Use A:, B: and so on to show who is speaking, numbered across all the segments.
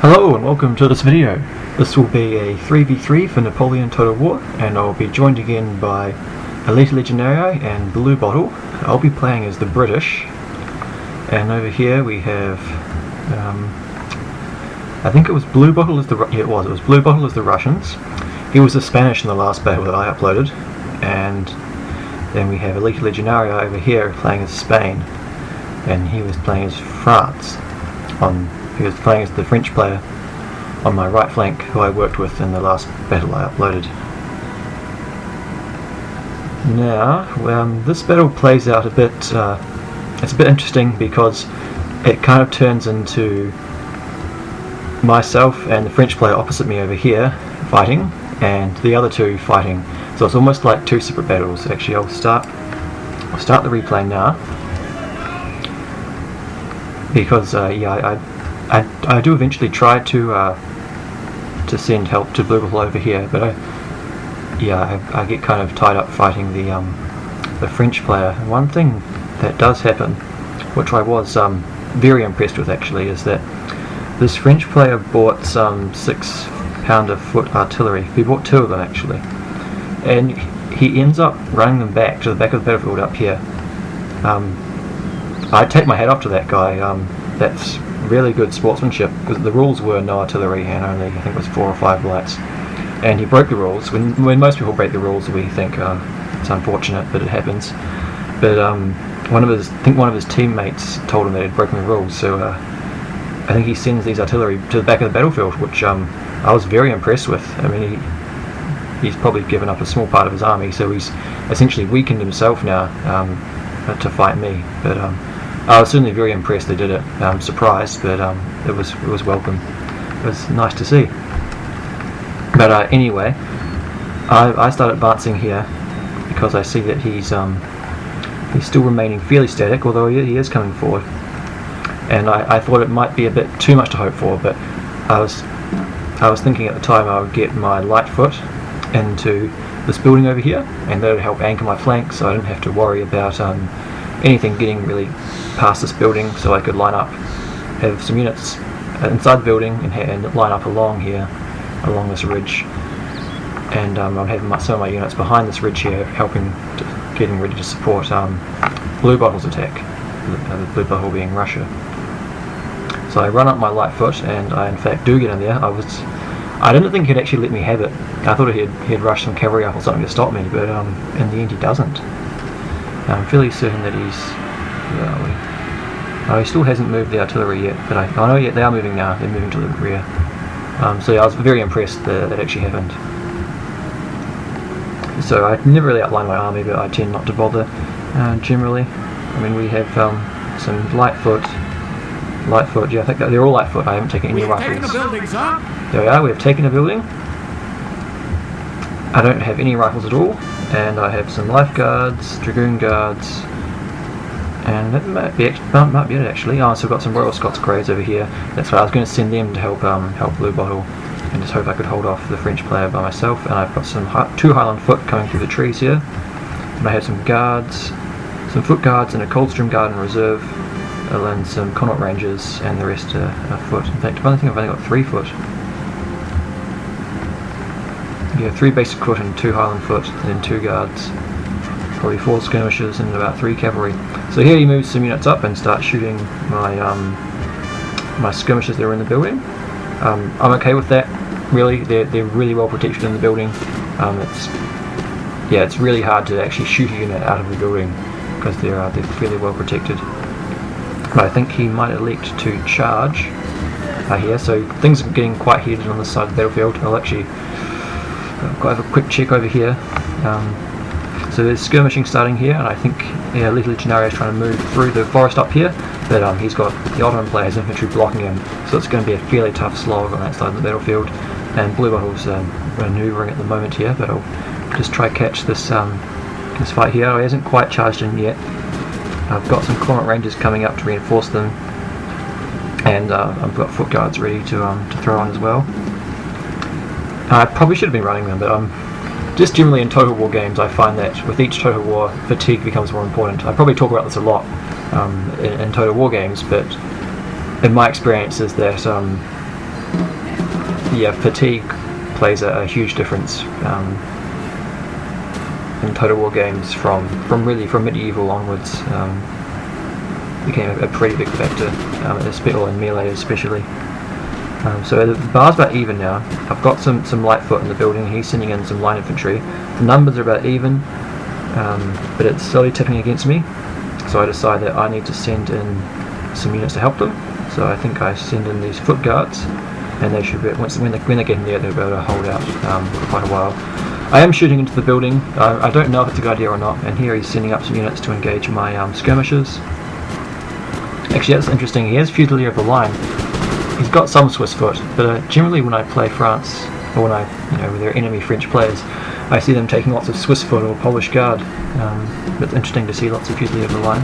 A: Hello and welcome to this video. This will be a 3v3 for Napoleon Total War, and I'll be joined again by Elita Legionarii and Bluebottle. I'll be playing as the British, and over here we have I think it was Bluebottle as the Bluebottle as the Russians. He was the Spanish in the last battle that I uploaded, and then we have Elita Legionarii over here playing as Spain, and he was playing as France. He was playing as the French player on my right flank, who I worked with in the last battle I uploaded. Now, this battle plays out a bit, it's a bit interesting because it kind of turns into myself and the French player opposite me over here fighting, and the other two fighting. So it's almost like two separate battles. Actually, I'll start the replay now, because I do eventually try to send help to Bluebottle over here, but I get kind of tied up fighting the French player. And one thing that does happen, which I was very impressed with actually, is that this French player bought some 6-pounder foot artillery. He bought two of them actually, and he ends up running them back to the back of the battlefield up here. I take my hat off to that guy. That's really good sportsmanship, because the rules were no artillery and only, I think it was 4 or 5 lights, and he broke the rules. When most people break the rules, we think it's unfortunate, but it happens. But one of his teammates told him that he'd broken the rules, so I think he sends these artillery to the back of the battlefield, which I was very impressed with. I mean, he's probably given up a small part of his army, so he's essentially weakened himself now to fight me. But I was certainly very impressed they did it. I'm surprised, but it was welcome. It was nice to see. But anyway, I started advancing here because I see that he's still remaining fairly static, although he is coming forward. And I thought it might be a bit too much to hope for, but I was thinking at the time I would get my light foot into this building over here, and that would help anchor my flank, so I didn't have to worry about anything getting really past this building, so I could line up, have some units inside the building and line up along here, along this ridge, and I'm having some of my units behind this ridge here, getting ready to support Bluebottle's attack, Bluebottle being Russia. So I run up my light foot, and I in fact do get in there. I didn't think he'd actually let me have it. I thought he'd rush some cavalry up or something to stop me, but in the end he doesn't. I'm fairly certain that he still hasn't moved the artillery yet, but I know they are moving now. They're moving to the rear. So yeah, I was very impressed that that actually happened. So I never really outline my army, but I tend not to bother generally. I mean, we have some light foot. Yeah, I think they're all light foot. I haven't taken any rifles.
B: Taken a building, sir.
A: There we are. We have taken a building. I don't have any rifles at all, and I have some life guards, dragoon guards, and that might be it actually. Oh, so I've got some Royal Scots Greys over here. That's why I was going to send them to help Bluebottle, and just hope I could hold off the French player by myself. And I've got some 2 Highland foot coming through the trees here, and I have some guards, some foot guards, and a Coldstream guard in reserve, and then some Connaught Rangers, and the rest are foot. In fact, I think I've only got 3 foot. Yeah, 3 basic foot and 2 Highland foot, and then 2 guards, probably 4 skirmishers and about 3 cavalry. So here he moves some units up and starts shooting my skirmishers that are in the building. I'm okay with that. Really, they're really well protected in the building. It's really hard to actually shoot a unit out of the building because they're fairly well protected. But I think he might elect to charge here. So things are getting quite heated on this side of the battlefield. I'll actually have a quick check over here. So there's skirmishing starting here, and I think Elita Legionarii is trying to move through the forest up here, but he's got the Ottoman player's infantry blocking him, so it's going to be a fairly tough slog on that side of the battlefield. And Bluebottle's manoeuvring at the moment here, but I'll just try to catch this fight here. Oh, he hasn't quite charged in yet. I've got some Connaught Rangers coming up to reinforce them, and I've got foot guards ready to throw on as well. I probably should have been running them, but just generally in Total War games, I find that with each Total War, fatigue becomes more important. I probably talk about this a lot in Total War games, but in my experience is that yeah, fatigue plays a huge difference in Total War games from medieval onwards. Became a pretty big factor, in melee especially. So the bar's about even now. I've got some Lightfoot in the building. He's sending in some line infantry. The numbers are about even, but it's slowly tipping against me. So I decide that I need to send in some units to help them. So I think I send in these foot guards, and they should be, when they get in there, they'll be able to hold out for quite a while. I am shooting into the building. I don't know if it's a good idea or not, and here he's sending up some units to engage my skirmishers. Actually, that's interesting. He has Fusilier of the Line. He's got some Swiss foot, but generally when I play France, or when when they're enemy French players, I see them taking lots of Swiss foot or Polish guard. It's interesting to see lots of Fusilier of the Line.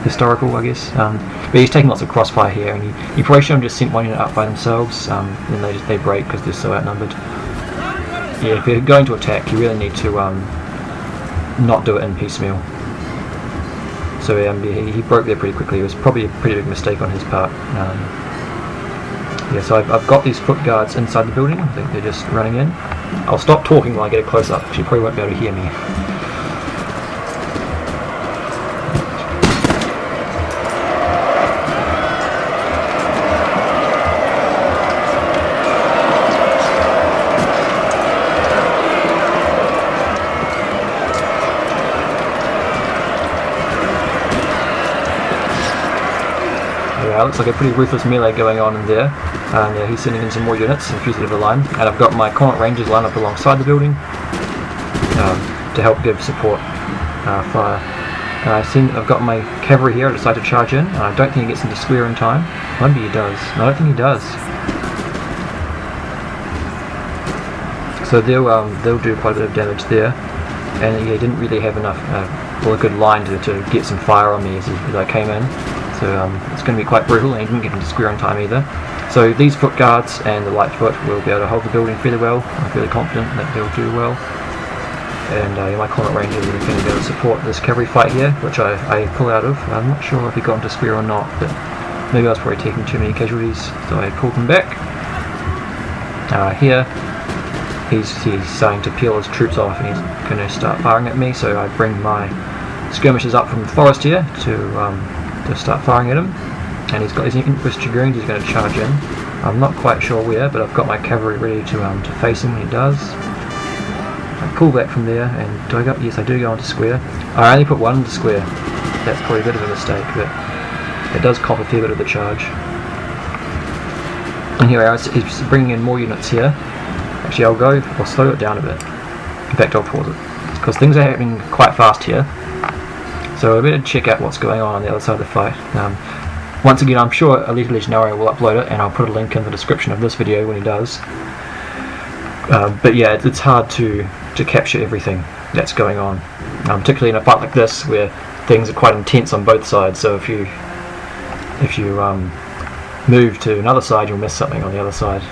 A: Historical, I guess. But he's taking lots of crossfire here, and he probably should have just sent one unit up by themselves, then they break because they're so outnumbered. Yeah, if you're going to attack, you really need to not do it in piecemeal. So he broke there pretty quickly. It was probably a pretty big mistake on his part. Yeah, so I've got these foot guards inside the building. I think they're just running in. I'll stop talking while I get a close up, because you probably won't be able to hear me. Looks like a pretty ruthless melee going on in there. Yeah, he's sending in some more units and Fusilier of the Line. And I've got my Connaught Rangers lined up alongside the building to help give support fire. I've got my cavalry here. I decide to charge in, and I don't think he gets into square in time. Maybe he does. No, I don't think he does. So they'll do quite a bit of damage there. And he didn't really have enough, a good line to get some fire on me as I came in. So it's going to be quite brutal, and he didn't get into square on time either. So these foot guards and the Lightfoot will be able to hold the building fairly well. I'm fairly confident that they'll do well. And my Connaught Rangers are going to be able to support this cavalry fight here, which I pull out of. I'm not sure if he got into square or not, but maybe I was probably taking too many casualties, so I pulled them back. Here, he's starting to peel his troops off, and he's going to start firing at me. So I bring my skirmishers up from the forest here to start firing at him, and he's got his Empress Dragoons. He's going to charge in. I'm not quite sure where, but I've got my cavalry ready to face him when he does. I pull back from there, and do I go? Yes, I do go into square. I only put one into square. That's probably a bit of a mistake, but it does cop a fair bit of the charge. And here he's bringing in more units here. Actually, I'll slow it down a bit. In fact, I'll pause it, because things are happening quite fast here. So I better check out what's going on the other side of the fight. Once again, I'm sure Elita Legionarii will upload it, and I'll put a link in the description of this video when he does. But yeah, it's hard to capture everything that's going on, particularly in a fight like this where things are quite intense on both sides. So if you move to another side, you'll miss something on the other side,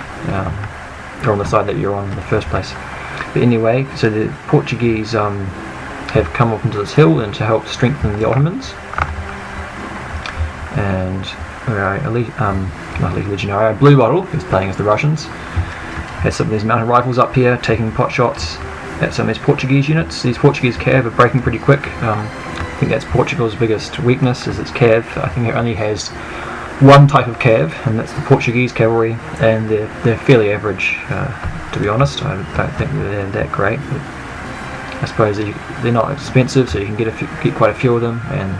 A: or on the side that you're on in the first place. But anyway, so the Portuguese have come up into this hill and to help strengthen the Ottomans. And not Elita Legionarii, Bluebottle, who's playing as the Russians, has some of these mounted rifles up here taking pot shots at some of these Portuguese units. These Portuguese cav are breaking pretty quick. I think that's Portugal's biggest weakness, is its cav. I think it only has one type of cav, and that's the Portuguese cavalry, and they're fairly average, to be honest. I don't think they're that great, but I suppose they're not expensive, so you can get quite a few of them, and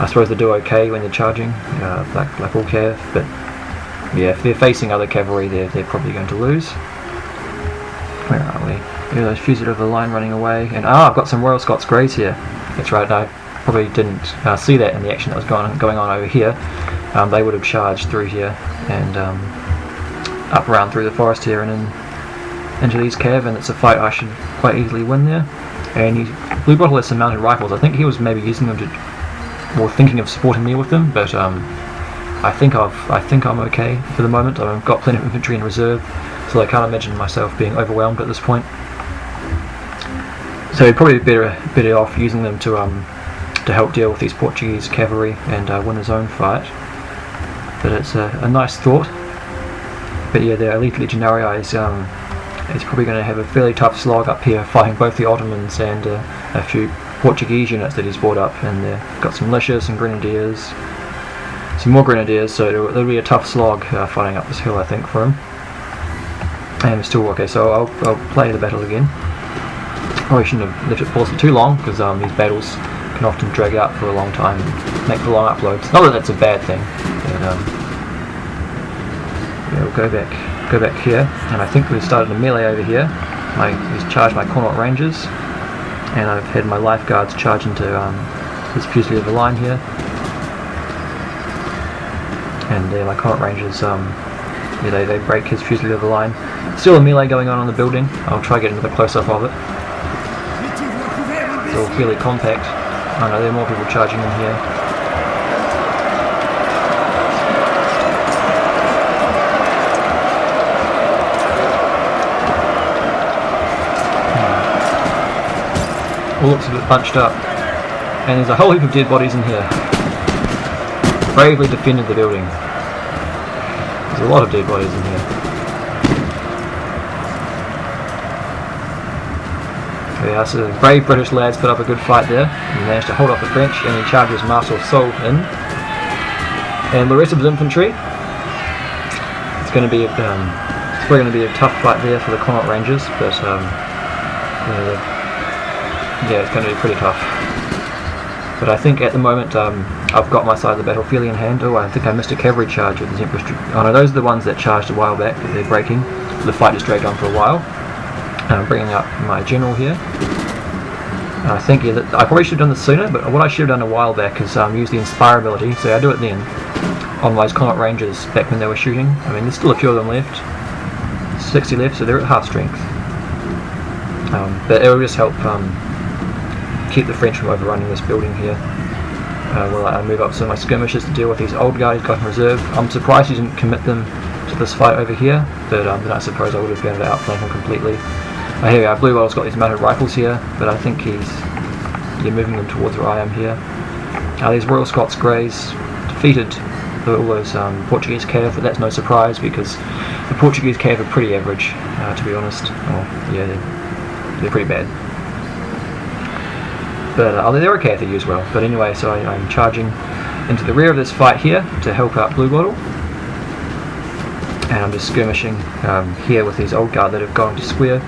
A: I suppose they do okay when they're charging, like all cav. But yeah, if they're facing other cavalry, they're probably going to lose. Where are we? Yeah, those Fusilier of the Line running away, and I've got some Royal Scots Greys here. That's right. I probably didn't see that in the action that was going on over here. They would have charged through here and up around through the forest here and into these cav, and it's a fight I should quite easily win there. And Bluebottle has some mounted rifles. I think he was maybe using them or thinking of supporting me with them, but I think I'm okay for the moment. I've got plenty of infantry in reserve, so I can't imagine myself being overwhelmed at this point. So he'd probably be better off using them to help deal with these Portuguese cavalry and win his own fight. But it's a nice thought. But yeah, the Elita Legionarii is probably going to have a fairly tough slog up here, fighting both the Ottomans and a few Portuguese units that he's brought up, and they've got some militias and grenadiers, some more grenadiers, so it'll be a tough slog fighting up this hill, I think, for him. And it's still okay, so I'll play the battle again. Probably shouldn't have left it paused for too long, because these battles can often drag out for a long time and make for long uploads. Not that that's a bad thing, but yeah, we'll go back here, and I think we've started a melee over here. He's charged my Connaught Rangers, and I've had my lifeguards charge into his Fusilier of the line here. And my Connaught Rangers, yeah, they break his Fusilier of the line. Still a melee going on the building. I'll try to get into the close-up of it. It's all fairly compact. I know there are more people charging in here. All looks a bit bunched up. And there's a whole heap of dead bodies in here. Bravely defended the building. There's a lot of dead bodies in here. Yeah, so the brave British lads put up a good fight there. He managed to hold off the French, and he charges Marshal Soult in. And the rest of his infantry. It's going to be it's probably going to be a tough fight there for the Connaught Rangers, but yeah, it's going to be pretty tough. But I think at the moment I've got my side of the battle fairly in hand. Oh, I think I missed a cavalry charge with his Empress. Oh no, those are the ones that charged a while back, but they're breaking. The fight just dragged on for a while. And I'm bringing up my general here. And I think I probably should have done this sooner, but what I should have done a while back is use the Inspire ability. So I do it then on those Connaught Rangers back when they were shooting. I mean, there's still a few of them left. 60 left, so they're at half strength. But it will just help keep the French from overrunning this building here. While I move up some of my skirmishers to deal with these old guys got in reserve. I'm surprised he didn't commit them to this fight over here, but then I suppose I would have been able to outflank him completely. Here we are, Bluebottle's got these mounted rifles here, but I think he's moving them towards where I am here. These Royal Scots Greys defeated all those Portuguese cav, but that's no surprise because the Portuguese cav are pretty average, to be honest. Oh, yeah, they're pretty bad. But they're okay if they're used well. But anyway, so I'm charging into the rear of this fight here to help out Bluebottle. And I'm just skirmishing here with these old guard that have gone to square.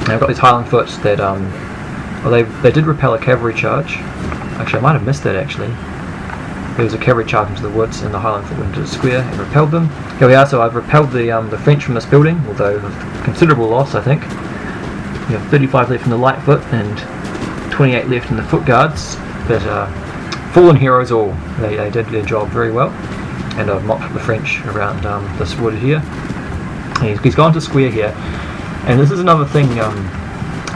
A: And I've got these Highland Foot that, well, they did repel a cavalry charge. Actually, I might have missed that actually. There was a cavalry charge into the woods and the Highland Foot went to the square and repelled them. Here we are, so I've repelled the French from this building, although with considerable loss I think. We have 35 left from the light foot and 28 left in the foot guards, but fallen heroes all. They did their job very well, and I've mopped up the French around this wood here. He's gone to square here, and this is another thing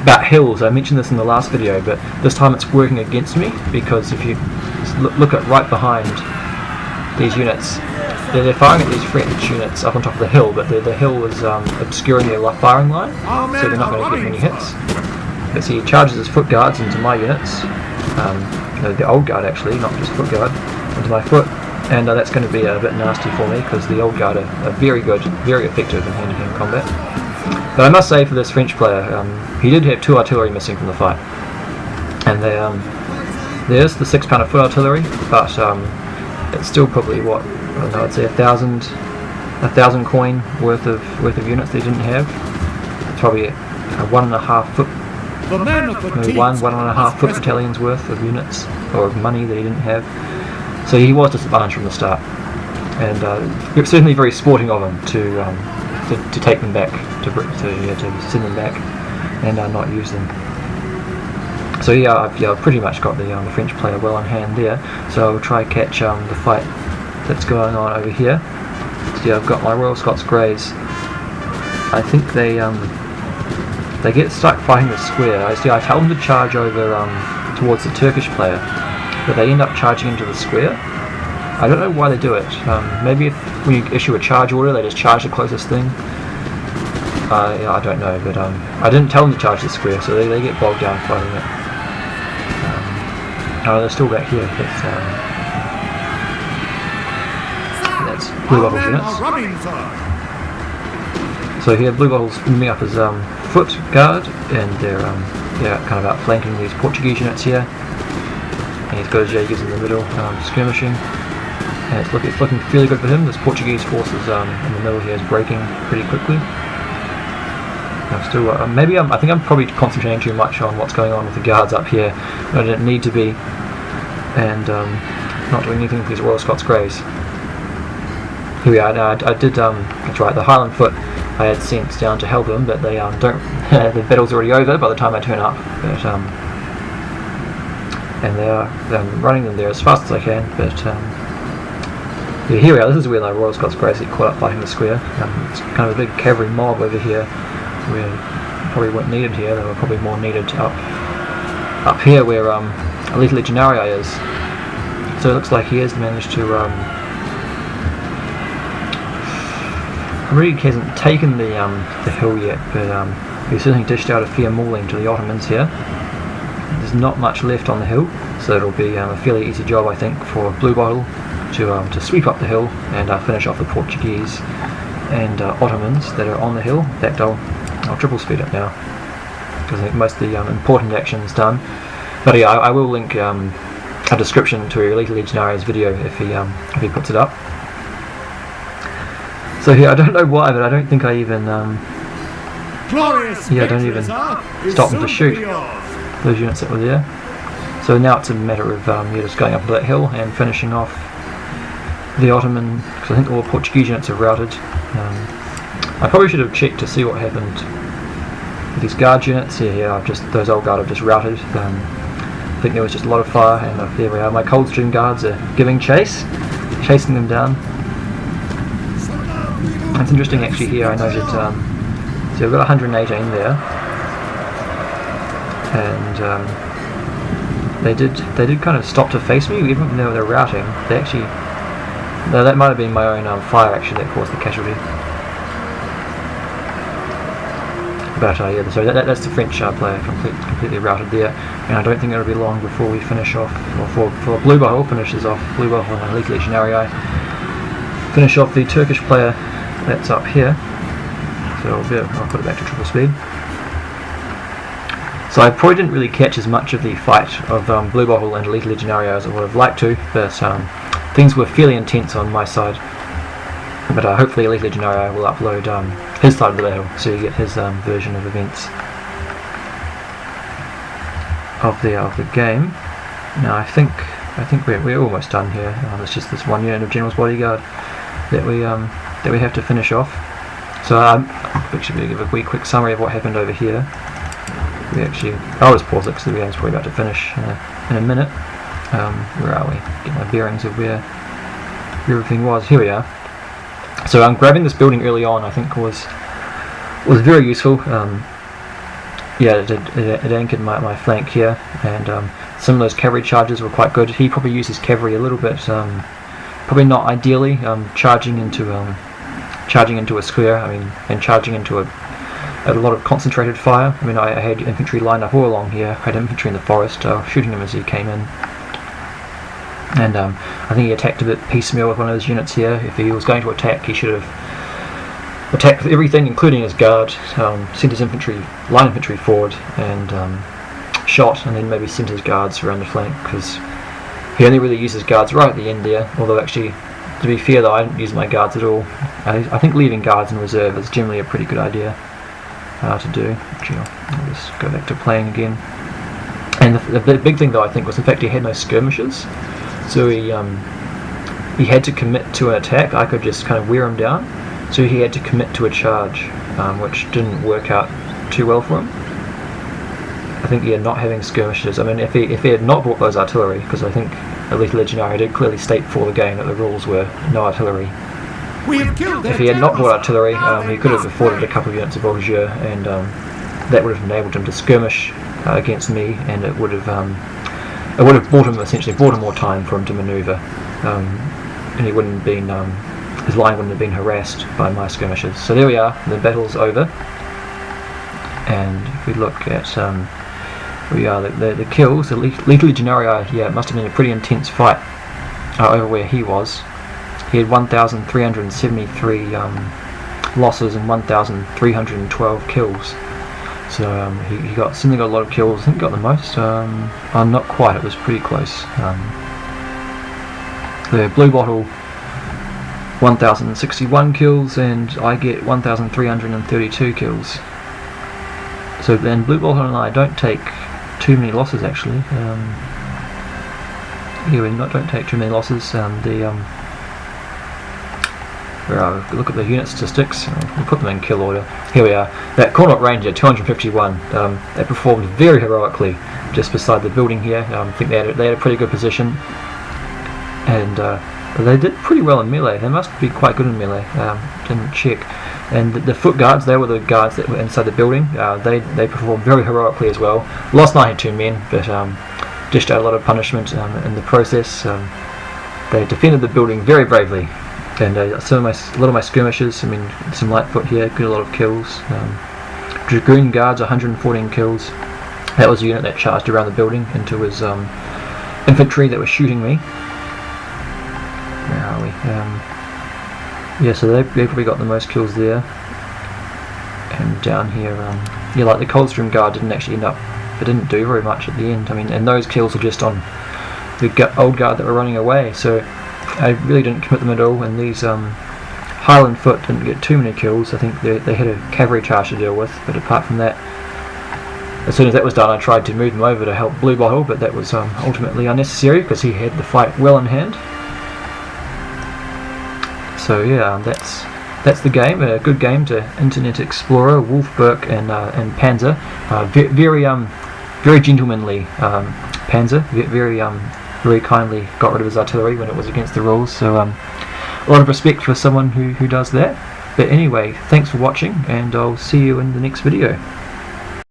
A: about hills. I mentioned this in the last video, but this time it's working against me, because if you look at right behind these units, they're firing at these French units up on top of the hill, but the hill is obscuring their firing line, so they're not going to get many hits. But see, he charges his foot guards into my units, the old guard actually, not just foot guard, into my foot, and that's going to be a bit nasty for me because the old guard are very good, very effective in hand-to-hand combat. But I must say for this French player, he did have 2 artillery missing from the fight, and there's the 6-pounder foot artillery, but it's still probably what, I don't know, I'd say 1,000 coin worth of units they didn't have. It's probably a 1.5 foot. Maybe one and a half foot battalions worth of units or of money that he didn't have. So he was disadvantaged from the start, and it was certainly very sporting of him to take them back, to send them back and not use them. So yeah, I've pretty much got the French player well in hand there. So I'll try catch the fight that's going on over here. So yeah, I've got my Royal Scots Greys. I think they get stuck fighting the square. I tell them to charge over towards the Turkish player, but they end up charging into the square. I don't know why they do it. Maybe when you issue a charge order, they just charge the closest thing. I don't know, but I didn't tell them to charge the square, so they get bogged down fighting it. Oh, they're still back here. That's Bluebottle's units. So here Bluebottle's moving up his foot guard, and they're kind of outflanking these Portuguese units here. And he's got his Jaegers in the middle, skirmishing. And it's looking fairly good for him. This Portuguese force is in the middle here is breaking pretty quickly. I'm still I think I'm probably concentrating too much on what's going on with the guards up here. I didn't need to be, and not doing anything with these Royal Scots Greys. Here we are. Now I did. That's right. The Highland Foot I had sent down to help them, but they don't. The battle's already over by the time I turn up. But and they're running them there as fast as I can. But yeah, here we are. This is where the Royal Scots Greys get caught up fighting the square. It's kind of a big cavalry mob over here, where probably weren't needed here. They were probably more needed up here where Elita Legionarii is. So it looks like he has managed to really hasn't taken the hill yet, but he's certainly dished out a fair mauling to the Ottomans here. There's not much left on the hill, so it'll be a fairly easy job, I think, for Bluebottle to sweep up the hill and finish off the Portuguese and Ottomans that are on the hill. In fact, I'll triple speed up now, because I think most of the important action's done. But yeah, I will link a description to Elita Legionarii's video if he puts it up. So here, I don't know why, but I don't think I even I don't even stop them to shoot those units that were there. So now it's a matter of just going up that hill and finishing off the Ottoman, because I think all the Portuguese units are routed. I probably should have checked to see what happened with these guard units. Here, those old guard have just routed. I think there was just a lot of fire, and there we are. My Coldstream guards are giving chase, chasing them down. It's interesting actually here. I noted, so I've got 118 there, and they did kind of stop to face me, even though they're routing. They actually, no, that might have been my own fire actually that caused the casualty. But yeah, so that's the French player completely routed there, and I don't think it'll be long before we finish off, or before Bluebottle finishes off, Bluebottle and Elita Legionarii finish off the Turkish player that's up here. So I'll put it back to triple speed. So I probably didn't really catch as much of the fight of Bluebottle and Elita Legionarii as I would have liked to, but things were fairly intense on my side. But hopefully Elita Legionarii will upload his side of the battle, so you get his version of events of the game. Now I think we're almost done here. It's just this one unit of General's Bodyguard that we have to finish off. So I'm actually going to give a quick summary of what happened over here. I'll just pause it because the game's probably about to finish in a minute. Where are we? Get my bearings of where everything was. Here we are. So grabbing this building early on, I think was very useful. It anchored my flank here, and some of those cavalry charges were quite good. He probably used his cavalry a little bit, probably not ideally, charging into a square. And charging into a lot of concentrated fire. I had infantry lined up all along here. I had infantry in the forest, shooting him as he came in. And I think he attacked a bit piecemeal with one of his units here. If he was going to attack, he should have attacked with everything, including his guard, sent his line infantry forward, and shot, and then maybe sent his guards around the flank, because he only really used his guards right at the end there. Although actually, to be fair though, I didn't use my guards at all. I think leaving guards in reserve is generally a pretty good idea to do. Actually, I'll just go back to playing again. And the big thing though, I think, was the fact he had no skirmishers. So he had to commit to an attack. I could just kind of wear him down. So he had to commit to a charge, which didn't work out too well for him. I think not having skirmishers. If he had not brought those artillery, because I think Elita Legionarii did clearly state before the game that the rules were no artillery. If he had not brought artillery, he could have afforded a couple of units of Voltigeur, and that would have enabled him to skirmish against me, and it would have essentially bought him more time for him to manoeuvre, and he wouldn't have been his line wouldn't have been harassed by my skirmishes. So there we are. The battle's over, and if we look at the kills, the Elita Legionarii, it must have been a pretty intense fight over where he was. He had 1,373 losses and 1,312 kills. So he got a lot of kills. I think he got the most. Not quite. It was pretty close. The Bluebottle 1,061 kills, and I get 1,332 kills. So then Bluebottle and I don't take too many losses actually. Yeah, we don't take too many losses. Look at the unit statistics. We'll put them in kill order. Here we are. That Cornet Ranger 251. They performed very heroically just beside the building here. I think they had a pretty good position, and they did pretty well in melee. They must be quite good in melee. Didn't check. And the foot guards, they were the guards that were inside the building. They performed very heroically as well. Lost 92 men, but dished out a lot of punishment in the process. They defended the building very bravely. And a lot of my skirmishers, I mean, some Lightfoot here, got a lot of kills. Dragoon guards, 114 kills. That was a unit that charged around the building into his infantry that was shooting me. Where are we? Yeah, so they probably got the most kills there. And down here, yeah, like the Coldstream Guard didn't actually end up, it didn't do very much at the end. I mean, and those kills were just on the old guard that were running away, so I really didn't commit them at all. And these Highland Foot didn't get too many kills. I think they had a cavalry charge to deal with, but apart from that, as soon as that was done, I tried to move them over to help Bluebottle, but that was ultimately unnecessary because he had the fight well in hand. So yeah, that's the game. A good game to Internet Explorer, Wolfberg and Panzer. Very gentlemanly Panzer. Very kindly got rid of his artillery when it was against the rules. So a lot of respect for someone who does that. But anyway, thanks for watching, and I'll see you in the next video.